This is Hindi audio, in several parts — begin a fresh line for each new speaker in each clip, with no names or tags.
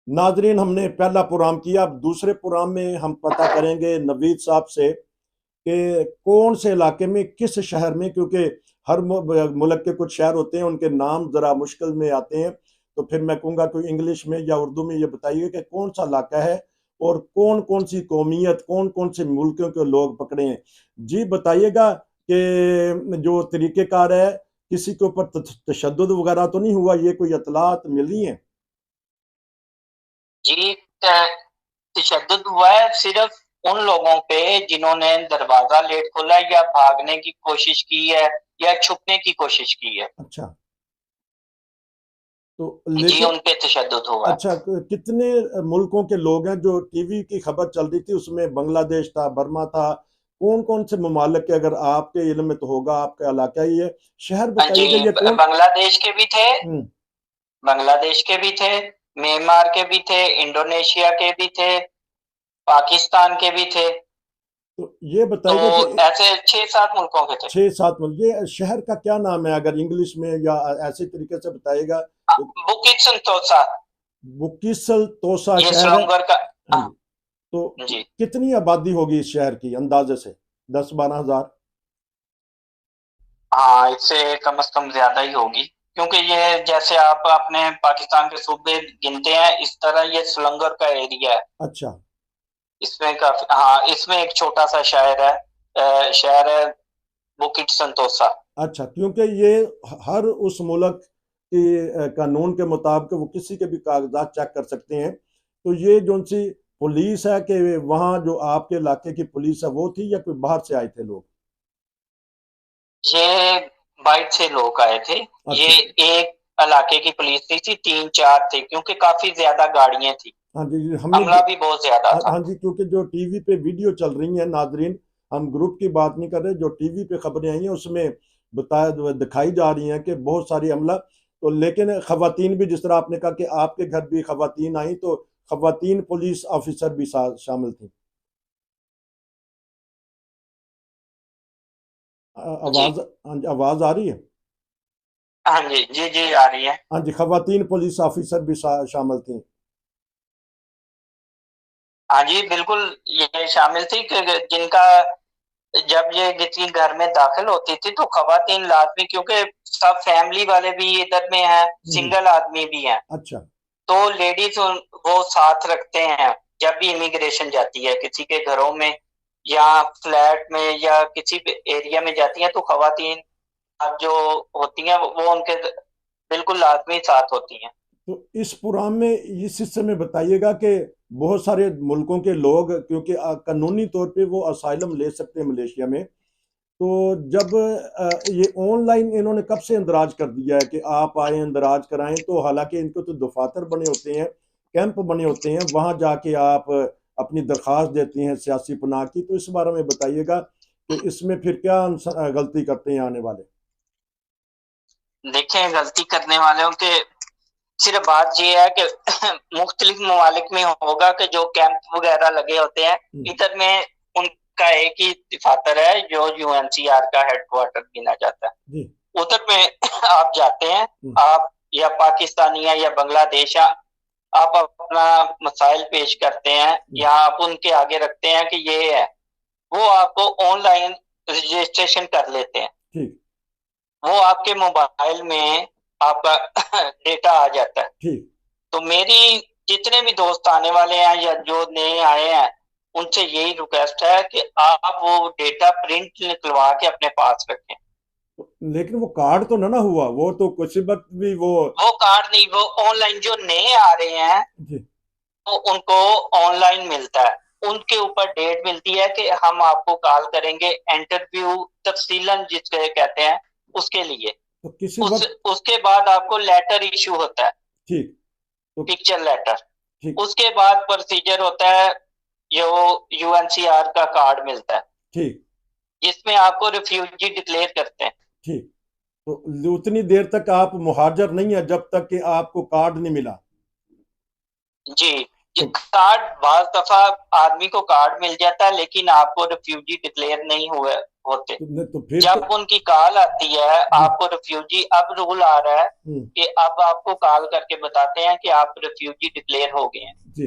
नाजरीन, हमने पहला प्रोग्राम किया, अब दूसरे प्रोग्राम में हम पता करेंगे नवीद साहब से कि कौन से इलाके में, किस शहर में, क्योंकि हर मुल्क के कुछ शहर होते हैं उनके नाम ज़रा मुश्किल में आते हैं। तो फिर मैं कहूँगा कि इंग्लिश में या उर्दू में ये बताइए कि कौन सा इलाका है और कौन कौन सी कौमियत, कौन कौन से मुल्कों के लोग पकड़े हैं। जी बताइएगा कि जो तरीक़ेकार है, किसी के ऊपर तशद्दुद वगैरह तो नहीं हुआ, ये कोई इतलात मिली है?
जी, तशद्दुद हुआ है सिर्फ उन लोगों पे जिन्होंने दरवाजा लेट खोला या भागने की कोशिश की है या छुपने की कोशिश की है।
अच्छा। तो
जी,
लेकिन
उन पे तशद्दुद हुआ है।
अच्छा, कितने मुल्कों के लोग हैं? जो टीवी की खबर चल रही थी उसमें बांग्लादेश था, बर्मा था, कौन कौन से ममालिक के, अगर आपके इल्म में तो होगा, आपका इलाका ही है, शहर
हाँ जी,
बताइएगा ये कौन।
बांग्लादेश के भी थे,
हम्म।
बांग्लादेश के भी थे, म्यांमार के भी थे, इंडोनेशिया के भी थे, पाकिस्तान के भी थे।
तो ये
तो
बताइएगा कि
ऐसे 6-7 मुल्कों के थे।
6-7 मुल्क, ये शहर का क्या नाम है, अगर इंग्लिश में या ऐसे तरीके से बताइएगा।
बुकित संतोषा,
बुकिसल तोसा
ये
शहर है।
श्रीलंका का।
हाँ जी। तो
जी,
कितनी आबादी होगी इस शहर की अंदाजे से? 10-12 हज़ार?
हाँ, इससे कम ज्यादा ही होगी, क्योंकि ये जैसे आप अपने पाकिस्तान के सूबे गिनते हैं, इस तरह ये श्रीलंका का एरिया है।
अच्छा।
इसमें काफी, हाँ, इसमें एक छोटा सा शहर है, शहर है बुकिट संतोषा।
अच्छा, क्योंकि ये हर उस मुल्क के कानून के मुताबिक वो किसी के भी कागजात चेक कर सकते हैं। तो ये जो सी पुलिस है, कि वहाँ जो आपके इलाके की पुलिस है वो थी या कोई बाहर से आए थे लोग?
ये बाइक से लोग आए थे। ये
अच्छा।
एक इलाके की पुलिस थी, 3-4 थे, क्योंकि काफी ज्यादा गाड़ियां थी।
हाँ जी,
हमला भी बहुत ज्यादा
हाँ
था।
हाँ जी, क्योंकि जो टीवी पे वीडियो चल रही है नाजरीन, हम ग्रुप की बात नहीं कर रहे, जो टीवी पे खबरें आई हैं उसमें बताया, दिखाई जा रही हैं कि बहुत सारी हमला। तो लेकिन खवातीन भी, जिस तरह आपने कहा कि आपके घर भी खवातीन आई, तो खवातीन पुलिस ऑफिसर भी शामिल थी।
जी,
आवाज, हाँ जी, आवाज आ रही है?
हाँ जी, जी जी आ रही है।
हाँ जी, खवातीन पुलिस ऑफिसर भी शामिल थी।
हाँ जी, बिल्कुल, ये शामिल थी कि जिनका, जब ये किसी घर में दाखिल होती थी तो खवातीन लाजमी, क्योंकि सब फैमिली वाले भी इधर में हैं,
हम्म।
सिंगल आदमी भी हैं,
अच्छा।
तो लेडीज वो साथ रखते हैं। जब भी इमिग्रेशन जाती है किसी के घरों में या फ्लैट में या किसी भी एरिया में जाती हैं, तो खवातीन अब जो होती हैं वो उनके बिल्कुल लाजमी साथ होती हैं।
तो इस प्रोग्राम में इस हिस्से में बताइएगा कि बहुत सारे मुल्कों के लोग, क्योंकि कानूनी तौर पे वो असाइलम ले सकते हैं मलेशिया में। तो जब ये ऑनलाइन इन्होंने कब से इंदराज कर दिया है कि आप आए इंदराज कराएं, तो हालांकि इनको तो दफातर बने होते हैं, कैंप बने होते हैं, वहां जाके आप अपनी दरख्वास्त देते हैं सियासी पनाह की। तो इस बारे में बताइएगा कि इसमें फिर क्या गलती करते हैं आने वाले।
देखें, गलती करने वालों के सिर्फ बात ये है कि मुख्तलिफ ममालिक में होगा कि जो कैंप वगैरह लगे होते हैं,
हम्म।
इधर में उनका एक ही दफातर है जो यूएनसीआर का हेडक्वार्टर गिना जाता है।
जी।
उधर में आप जाते हैं,
हम्म।
आप या पाकिस्तानी है या बांग्लादेश है, आप अपना मसाइल पेश करते हैं
हम्म।
या आप उनके आगे रखते हैं कि ये है, वो आपको ऑनलाइन रजिस्ट्रेशन कर लेते हैं।
ठीक।
वो आपके मोबाइल में आपका डेटा आ जाता है।
ठीक।
तो मेरी जितने भी दोस्त आने वाले हैं या जो नए आए हैं, उनसे यही रिक्वेस्ट है कि आप वो डेटा प्रिंट निकलवा के अपने पास रखें।
लेकिन वो कार्ड तो ना हुआ, वो तो कुछ वक्त भी वो।
वो कार्ड नहीं, वो ऑनलाइन जो नए आ रहे हैं
जी।
तो उनको ऑनलाइन मिलता है। उनके ऊपर डेट मिलती है कि हम आपको कॉल करेंगे, इंटरव्यू तफसीलन जिसके कहते हैं उसके लिए।
तो किसी
उस
वक्त।
उसके बाद आपको लेटर इशू होता है,
ठीक। तो
पिक्चर लेटर।
ठीक।
उसके बाद प्रोसीजर होता है, जो यूएनसीआर का कार्ड मिलता है,
ठीक।
जिसमें आपको रिफ्यूजी डिक्लेयर करते हैं।
ठीक। तो उतनी देर तक आप मुहाजिर नहीं है जब तक कि आपको कार्ड नहीं मिला।
जी, ये
तो
कार्ड बाज दफा आदमी को कार्ड मिल जाता है, लेकिन आपको रिफ्यूजी डिक्लेयर नहीं हुआ होते।
तो फिर तो
जब उनकी कॉल आती है
जी
आपको रिफ्यूजी, अब रूल आ रहा है
हम्म,
कि अब आपको कॉल करके बताते हैं कि आप रिफ्यूजी डिक्लेयर हो गए हैं।
जी।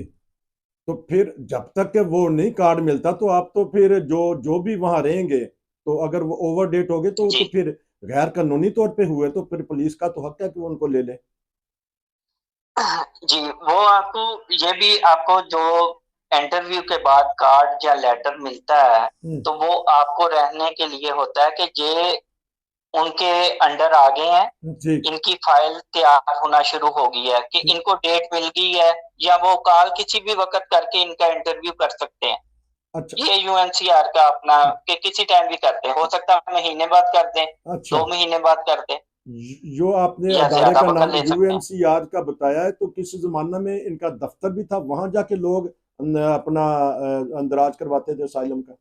तो फिर जब तक के वो नहीं कार्ड मिलता तो आप तो फिर जो जो भी वहां रहेंगे, तो अगर वो ओवर डेट हो गए तो वो
जी
तो फिर गैर कानूनी तौर पे हुए, तो फिर पुलिस का तो हक है कि वो उनको ले ले।
जी, वो आपको, ये भी आपको जो इंटरव्यू के बाद कार्ड या लेटर मिलता है
हम्म,
तो वो आपको रहने के लिए होता है कि ये उनके अंडर आ गए हैं,
ठीक।
इनकी फाइल तैयार होना शुरू हो गई है, कि
ठीक।
इनको डेट मिल गई है, या वो कॉल किसी भी वक्त करके इनका इंटरव्यू कर सकते हैं।
अच्छा।
ये यूएनसीआर का अपना, कि किसी टाइम भी करते हैं, हो सकता है महीने बाद कर दें,
अच्छा,
2 महीने बाद कर दें,
जो आपने
या
अदारे
ज्यादा
का
वक्त
नाम
ले सकते हैं।
यूएनसीआर का बताया है, तो किस जमाना में इनका दफ्तर भी था, वहां जाके लोग अपना अंदराज करवाते थे असाइलम का?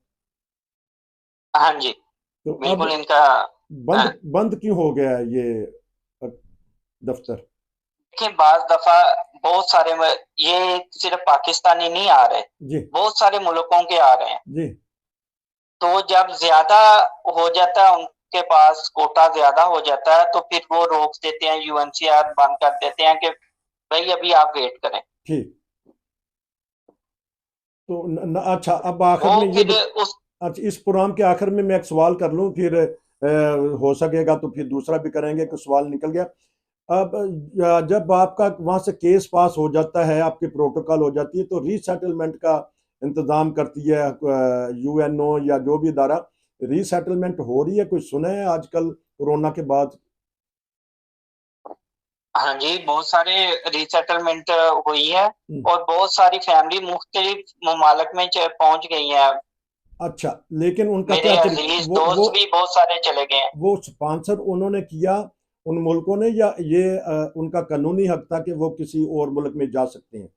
हाँ जी,
तो अब
बिल्कुल इनका।
बंद
हाँ,
बंद क्यों हो गया है ये अ, दफ्तर?
देखिए बाज दफा बहुत सारे ये सिर्फ पाकिस्तानी नहीं आ रहे,
जी
बहुत सारे मुल्कों के आ रहे हैं।
जी।
तो जब ज्यादा हो जाता है, उनके पास कोटा ज्यादा हो जाता है, तो फिर वो रोक देते हैं, यूएनसीआर बंद कर देते हैं कि भाई अभी आप वेट करें।
ठीक। तो अच्छा, अब आखिर
वो
में
फिर उस
अच्छा, इस प्रोग्राम के आखिर में मैं एक सवाल कर लूं, फिर हो सकेगा तो फिर दूसरा भी करेंगे कि सवाल निकल गया। अब जब आपका वहां से केस पास हो जाता है, आपकी प्रोटोकॉल हो जाती है, तो रीसेटलमेंट का इंतजाम करती है यूएनओ या जो भी इदारा। रीसेटलमेंट हो रही है, कोई सुना है आजकल कोरोना के बाद?
हाँ जी, बहुत सारे रिसेटलमेंट हुई है,
हम्म,
और बहुत सारी फैमिली मुख्तलिफ ममालिक में पहुंच गई है।
अच्छा, लेकिन उनका
मेरे
क्या तरीका,
अजीज दोस्त भी बहुत सारे चले गए हैं।
वो स्पॉन्सर उन्होंने किया उन मुल्कों ने, या ये उनका कानूनी हक था कि वो किसी और मुल्क में जा सकते हैं?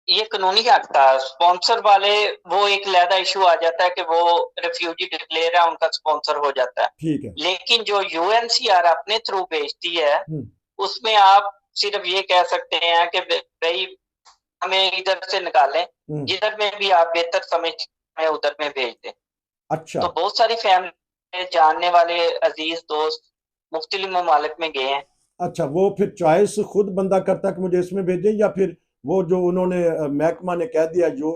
ये कानूनी हक था स्पॉन्सर वाले, वो एक लहदा इशू आ जाता है कि वो रिफ्यूजी डिक्लेयर है, उनका स्पॉन्सर हो जाता है।
ठीक है।
लेकिन जो यूएनसीआर अपने थ्रू भेजती है,
हम्म,
उसमें आप सिर्फ ये कह सकते हैं कि भाई हमें इधर से निकालें,
हम्म,
जिधर में भी आप बेहतर समझ हमें उधर में भेज दें।
अच्छा।
तो बहुत सारी फैमिली जानने वाले अजीज दोस्त मुख्तलिफ ममालिक में गए हैं।
अच्छा, वो फिर चॉइस खुद बंदा करता है कि मुझे इसमें भेजें, या फिर वो जो उन्होंने महकमा ने कह दिया जो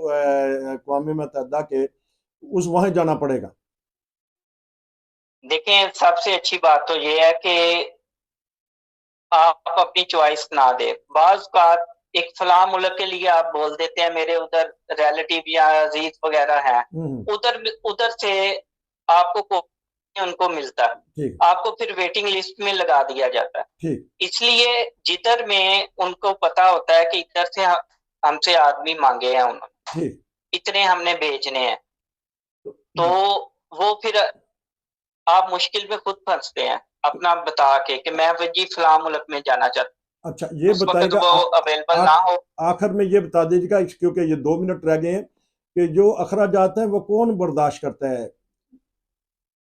अक़वाम मुत्तहिदा के, उस वहां जाना पड़ेगा?
देखें, सबसे अच्छी बात तो ये है कि आप अपनी चॉइस ना दे। बाज का एक फलां मुल्क के लिए आप बोल देते हैं, मेरे उधर रिलेटिव या अजीज वगैरह हैं,
हम्म,
उधर उधर से आपको उनको मिलता है,
ठीक।
आपको फिर वेटिंग लिस्ट में लगा दिया जाता है।
ठीक।
इसलिए जिधर में उनको पता होता है कि इधर से हमसे आदमी मांगे हैं उन्होंने,
ठीक।
इतने हमने भेजने हैं,
तो,
तो वो फिर आप मुश्किल में खुद फंसते हैं अपना बता के, कि मैं जी फलां मुल्क में जाना चाहता
अच्छा, ये
हूं, उस वक्त
बताएगा
वो अवेलेबल
आ,
ना हो।
आखिर में ये बता दीजिएगा, क्योंकि ये 2 मिनट रह गए हैं, कि जो अखराजात हैं वो कौन बर्दाश्त करता है?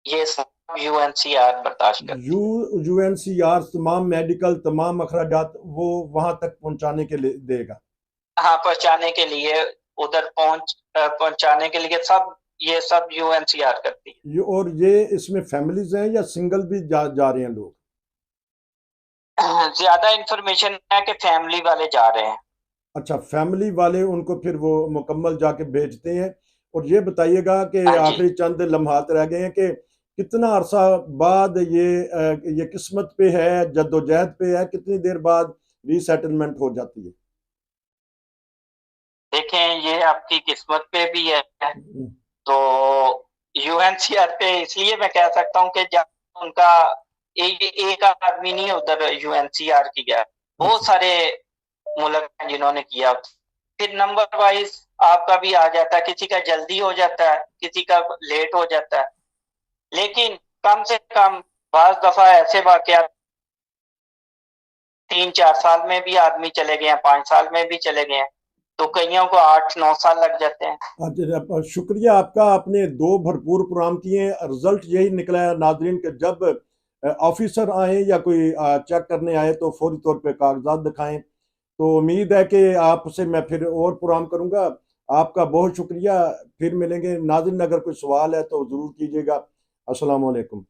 ये सब यूएनसीआर बर्दाश्त करती
यू
है।
यूएनसीआर तमाम मेडिकल तमाम अखराजात वो वहां तक पहुंचाने के लिए देगा?
हाँ, पहुंचाने के लिए, उधर पहुंचाने के लिए सब, ये सब यूएनसीआर करती है।
और ये इसमें फैमिलीज हैं या सिंगल भी जा रहे हैं लोग?
ज्यादा इंफॉर्मेशन है कि फैमिली वाले जा रहे हैं।
अच्छा, फैमिली वाले उनको फिर वो मुकम्मल जाके भेजते हैं। और ये बताइएगा कि
हाँ जी।
आखिरी चंद लम्हात रह गए हैं, कि कितना अरसा बाद ये किस्मत पे है, जद्दोजहद पे है, कितनी देर बाद रीसेटलमेंट हो जाती है?
देखें, ये आपकी किस्मत पे भी है।
हम्म,
तो यूएनसीआर पे इसलिए मैं कह सकता हूँ कि जब उनका एक आदमी नहीं उधर यूएनसीआर किया, बहुत
अच्छा।
सारे मुल्क हैं जिन्होंने किया। फिर नंबर वाइज आपका भी आ जाता है, किसी का जल्दी हो जाता है, किसी का लेट हो जाता है, लेकिन कम से कम बाज दफा ऐसे वाकयात 3-4 साल में भी आदमी चले गए हैं, 5 साल में भी चले गए हैं, तो कईयों को 8-9 साल लग जाते हैं।
अच्छा, शुक्रिया आपका, आपने दो भरपूर प्रोग्राम किए हैं। रिजल्ट यही निकला है नाजरीन, के जब ऑफिसर आए या कोई चेक करने आए तो फौरी तौर पे कागजात दिखाएं। तो उम्मीद है कि आपसे मैं फिर और प्रोग्राम करूंगा। आपका बहुत शुक्रिया। फिर मिलेंगे नाज़रीन, अगर कोई सवाल है तो ज़रूर कीजिएगा। अस्सलाम वालेकुम।